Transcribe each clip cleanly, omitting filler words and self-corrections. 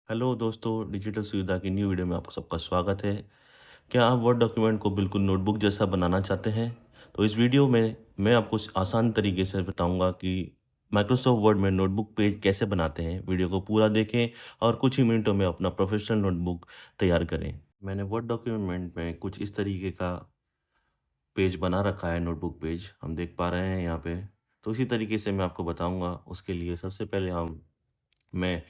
Hello दोस्तों, digital सुविधा की न्यू वीडियो में आपका सबका स्वागत है। क्या आप वर्ड डॉक्यूमेंट को बिल्कुल नोटबुक जैसा बनाना चाहते हैं? तो इस वीडियो में मैं आपको आसान तरीके से बताऊंगा कि माइक्रोसॉफ्ट वर्ड में नोटबुक पेज कैसे बनाते हैं। वीडियो को पूरा देखें और कुछ ही मिनटों में अपना प्रोफेशनल नोटबुक तैयार करें। मैंने वर्ड डॉक्यूमेंट में कुछ इस तरीके का पेज बना रखा है, नोटबुक पेज हम देख पा रहे हैं यहाँ पे। तो इसी तरीके से मैं आपको बताऊंगा। उसके लिए सबसे पहले मैं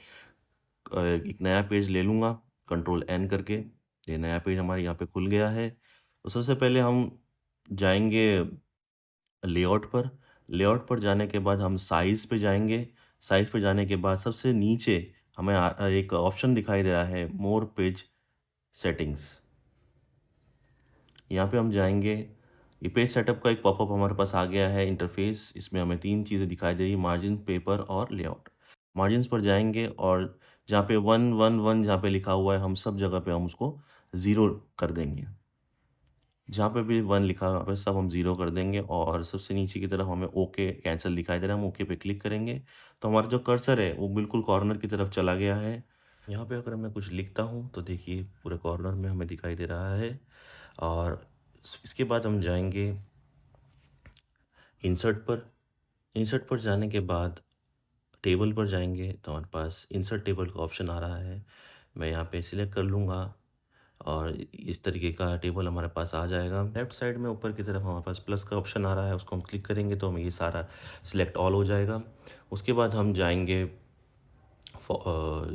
एक नया पेज ले लूँगा, कंट्रोल एन करके। ये नया पेज हमारे यहाँ पे खुल गया है। तो सबसे पहले हम जाएँगे लेआउट पर। लेआउट पर जाने के बाद हम साइज़ पे जाएँगे। साइज़ पे जाने के बाद सबसे नीचे हमें एक ऑप्शन दिखाई दे रहा है, मोर पेज सेटिंग्स। यहाँ पे हम जाएँगे। ये पेज सेटअप का एक पॉपअप हमारे पास आ गया है इंटरफ़ेस। इसमें हमें 3 चीज़ें दिखाई दे रही हैं, मार्जिन, पेपर और लेआउट। मार्जिन्स पर जाएँगे और जहाँ पे 1, 1, 1 जहाँ पे लिखा हुआ है, हम सब जगह पे हम उसको 0 कर देंगे। जहाँ पे भी 1 लिखा हुआ है, सब हम 0 कर देंगे और सबसे नीचे की तरफ हमें ओके कैंसल दिखाई दे रहा है, हम ओके पे क्लिक करेंगे। तो हमारा जो कर्सर है, वो बिल्कुल कॉर्नर की तरफ चला गया है। यहाँ पे अगर मैं कुछ लिखता हूँ, तो देखिए पूरे कॉर्नर में हमें दिखाई दे रहा है। और इसके बाद हम जाएँगे इंसर्ट पर। इंसर्ट पर जाने के बाद टेबल पर जाएँगे, तो हमारे पास इंसर्ट टेबल का ऑप्शन आ रहा है। मैं यहाँ पे सिलेक्ट कर लूँगा और इस तरीके का टेबल हमारे पास आ जाएगा। लेफ्ट साइड में ऊपर की तरफ हमारे पास प्लस का ऑप्शन आ रहा है, उसको हम क्लिक करेंगे तो हमें ये सारा सिलेक्ट ऑल हो जाएगा। उसके बाद हम जाएँगे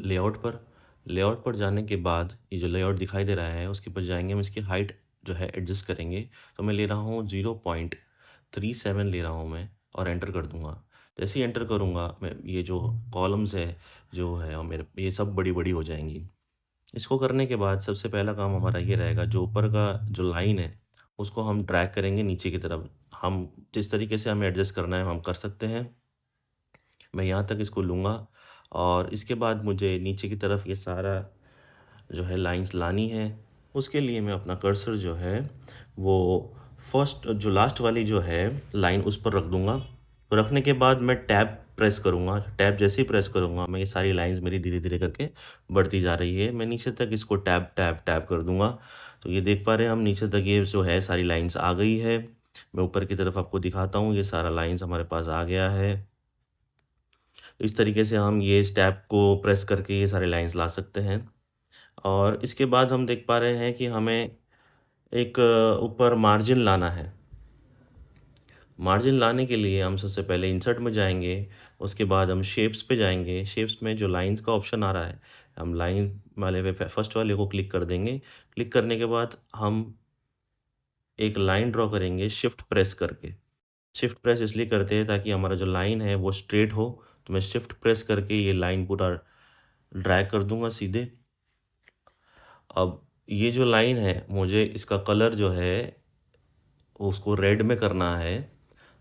लेआउट पर। लेआउट पर जाने के बाद ये जो लेआउट दिखाई दे रहा है, उसके ऊपर जाएँगे, हम इसकी हाइट जो है एडजस्ट करेंगे। तो मैं ले रहा हूँ 0.37 ले रहा हूँ मैं और एंटर कर दूँगा। जैसे ही एंटर करूँगा, मैं ये जो कॉलम्स है जो है और मेरे ये सब बड़ी-बड़ी हो जाएँगी। इसको करने के बाद सबसे पहला काम हमारा ये रहेगा, जो ऊपर का जो लाइन है, उसको हम ड्रैग करेंगे नीचे की तरफ। हम जिस तरीके से हमें एडजस्ट करना है, हम कर सकते हैं। मैं यहाँ तक इसको लूँगा और इसके बाद मुझे नीचे की तरफ ये सारा जो है लाइन्स लानी है। उसके लिए मैं अपना कर्सर जो है वो फर्स्ट जो लास्ट वाली जो है लाइन उस पर रख दूँगा। तो रखने के बाद मैं टैब प्रेस करूँगा। टैब जैसे ही प्रेस करूँगा, मैं ये सारी लाइन्स मेरी धीरे-धीरे करके बढ़ती जा रही है। मैं नीचे तक इसको टैब, टैब, टैब कर दूँगा। तो ये देख पा रहे हैं हम, नीचे तक ये जो है सारी लाइन्स आ गई है। मैं ऊपर की तरफ आपको दिखाता हूँ, ये सारा लाइन्स हमारे पास आ गया है। इस तरीके से हम ये इस टैब को प्रेस करके ये सारे लाइन्स ला सकते हैं। और इसके बाद हम देख पा रहे हैं कि हमें एक ऊपर मार्जिन लाना है। मार्जिन लाने के लिए हम सबसे पहले इंसर्ट में जाएँगे, उसके बाद हम शेप्स पे जाएँगे। शेप्स में जो लाइन्स का ऑप्शन आ रहा है, हम लाइन वाले पे फर्स्ट वाले को क्लिक कर देंगे। क्लिक करने के बाद हम एक लाइन ड्रॉ करेंगे शिफ्ट प्रेस करके। शिफ्ट प्रेस इसलिए करते हैं ताकि हमारा जो लाइन है वो स्ट्रेट हो। तो मैं शिफ्ट प्रेस करके ये लाइन पूरा ड्रैग कर दूँगा सीधे। अब ये जो लाइन है, मुझे इसका कलर जो है उसको रेड में करना है।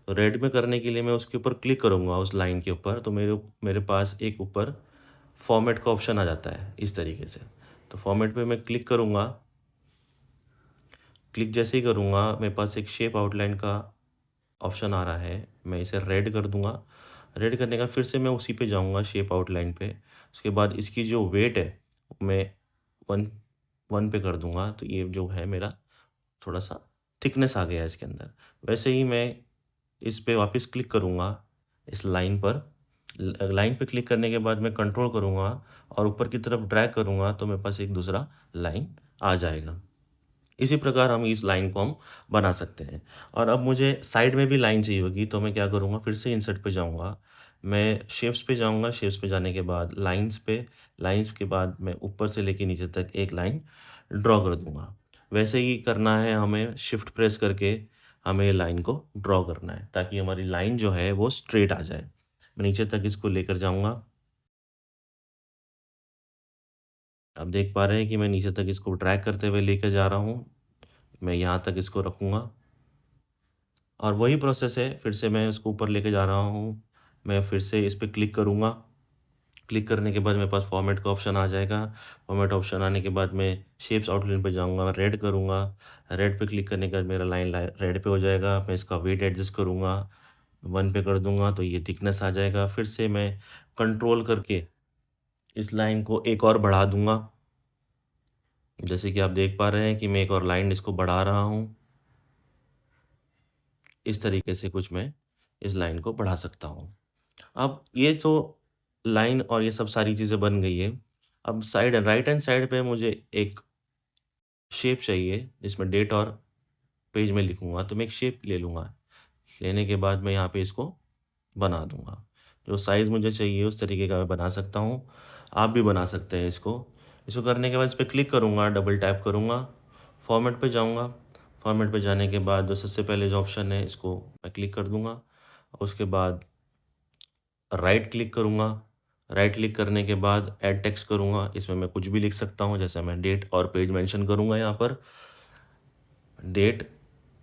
तो रेड में करने के लिए मैं उसके ऊपर क्लिक करूँगा, उस लाइन के ऊपर, तो मेरे मेरे पास एक ऊपर फॉर्मेट का ऑप्शन आ जाता है इस तरीके से। तो फॉर्मेट पे मैं क्लिक करूँगा। क्लिक जैसे ही करूँगा, मेरे पास एक शेप आउटलाइन का ऑप्शन आ रहा है। मैं इसे रेड कर दूँगा। रेड करने का फिर से मैं उसी पे जाऊँगा शेप आउटलाइन पे। उसके बाद इसकी जो वेट है, मैं 1 1 पे कर दूँगा। तो ये जो है मेरा थोड़ा-सा थिकनेस आ गया है इसके अंदर। वैसे ही मैं इस पे वापस क्लिक करूँगा, इस लाइन पर। लाइन पे क्लिक करने के बाद मैं कंट्रोल करूँगा और ऊपर की तरफ ड्रैग करूँगा, तो मेरे पास एक दूसरा लाइन आ जाएगा। इसी प्रकार हम इस लाइन को हम बना सकते हैं। और अब मुझे साइड में भी लाइन चाहिए होगी, तो मैं क्या करूँगा, फिर से इंसर्ट पे जाऊँगा। मैं शेप्स पे जाऊँगा, शेप्स पे जाने के बाद लाइन्स पे, लाइन्स के बाद मैं ऊपर से लेके नीचे तक एक लाइन ड्रॉ कर दूँगा। वैसे ही करना है हमें, शिफ्ट प्रेस करके हमें लाइन को ड्रॉ करना है ताकि हमारी लाइन जो है वो स्ट्रेट आ जाए। मैं नीचे तक इसको लेकर जाऊँगा। आप देख पा रहे हैं कि मैं नीचे तक इसको ड्रैग करते हुए लेके जा रहा हूँ। मैं यहाँ तक इसको रखूँगा। और वही प्रोसेस है, फिर से मैं उसको ऊपर लेके जा रहा हूँ। मैं फिर से इस पे क्लिक करूँगा। क्लिक करने के बाद मेरे पास फॉर्मेट का ऑप्शन आ जाएगा। फॉर्मेट ऑप्शन आने के बाद मैं शेप्स आउटलाइन पे जाऊँगा, रेड करूँगा। रेड पे क्लिक करने के बाद मेरा लाइन रेड पे हो जाएगा। मैं इसका वेट एडजस्ट करूँगा, 1 पे कर दूँगा तो ये थिकनेस आ जाएगा। फिर से मैं कंट्रोल करके इस लाइन को एक और बढ़ा दूंगा। जैसे कि आप देख पा रहे हैं कि मैं एक और लाइन इसको बढ़ा रहा हूँ। इस तरीके से कुछ मैं इस लाइन को बढ़ा सकता हूँ। अब ये जो लाइन और ये सब सारी चीज़ें बन गई है, अब साइड राइट हैंड साइड पे मुझे एक शेप चाहिए जिसमें डेट और पेज में लिखूँगा, तो मैं एक शेप ले लूँगा। लेने के बाद मैं यहाँ पे इसको बना दूँगा। जो साइज़ मुझे चाहिए उस तरीके का मैं बना सकता हूँ। आप भी बना सकते हैं इसको। इसको करने के बाद इस पे क्लिक करूँगा, डबल टैप करूँगा, फॉर्मेट पे जाऊँगा। फॉर्मेट पे जाने के बाद जो सबसे पहले जो ऑप्शन है इसको मैं क्लिक कर दूँगा। उसके बाद राइट क्लिक करूँगा। राइट क्लिक करने के बाद ऐड टेक्स्ट करूँगा। इसमें मैं कुछ भी लिख सकता हूँ, जैसे मैं डेट और पेज मेंशन करूँगा यहाँ पर। Date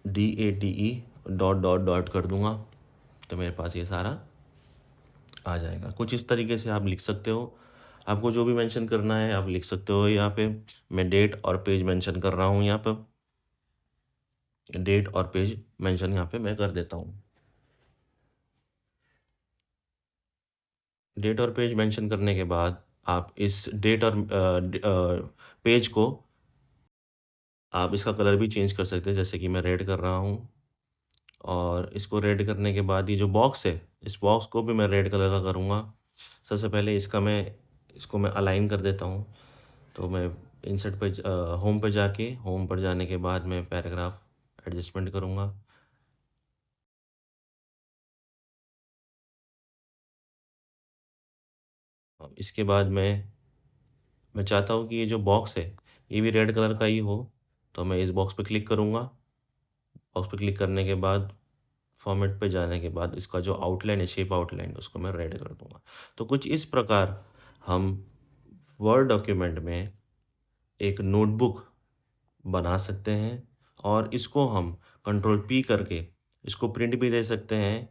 DATE dot dot dot कर दूँगा, तो मेरे पास ये सारा आ जाएगा। कुछ इस तरीके से आप लिख सकते हो। आपको जो भी मेंशन करना है आप लिख सकते हो यहाँ पे। मैं डेट और पेज मेंशन कर रहा हूँ यहाँ पर। डेट और पेज मेंशन यहाँ पे मैं कर देता हूँ। डेट और पेज मेंशन करने के बाद आप इस डेट और पेज को आप इसका कलर भी चेंज कर सकते हैं, जैसे कि मैं रेड कर रहा हूँ। और इसको रेड करने के बाद ये जो बॉक्स है, इस बॉक्स को भी मैं रेड कलर का करूँगा। सबसे पहले इसको मैं अलाइन कर देता हूँ। तो मैं इंसर्ट पे होम पे जाके होम पर जाने के बाद मैं पैराग्राफ एडजस्टमेंट करूँगा। इसके बाद मैं चाहता हूँ कि ये जो बॉक्स है ये भी रेड कलर का ही हो, तो मैं इस बॉक्स पे क्लिक करूँगा। बॉक्स पे क्लिक करने के बाद फॉर्मेट पे जाने के बाद इसका जो आउटलाइन है, शेप आउटलाइन, उसको मैं रेड कर दूँगा। तो कुछ इस प्रकार हम वर्ड डॉक्यूमेंट में एक नोटबुक बना सकते हैं और इसको हम कंट्रोल P करके इसको प्रिंट भी दे सकते हैं।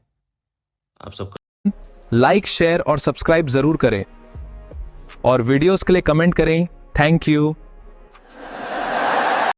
आप सबका लाइक, शेयर और सब्सक्राइब जरूर करें और वीडियोस के लिए कमेंट करें। Thank you.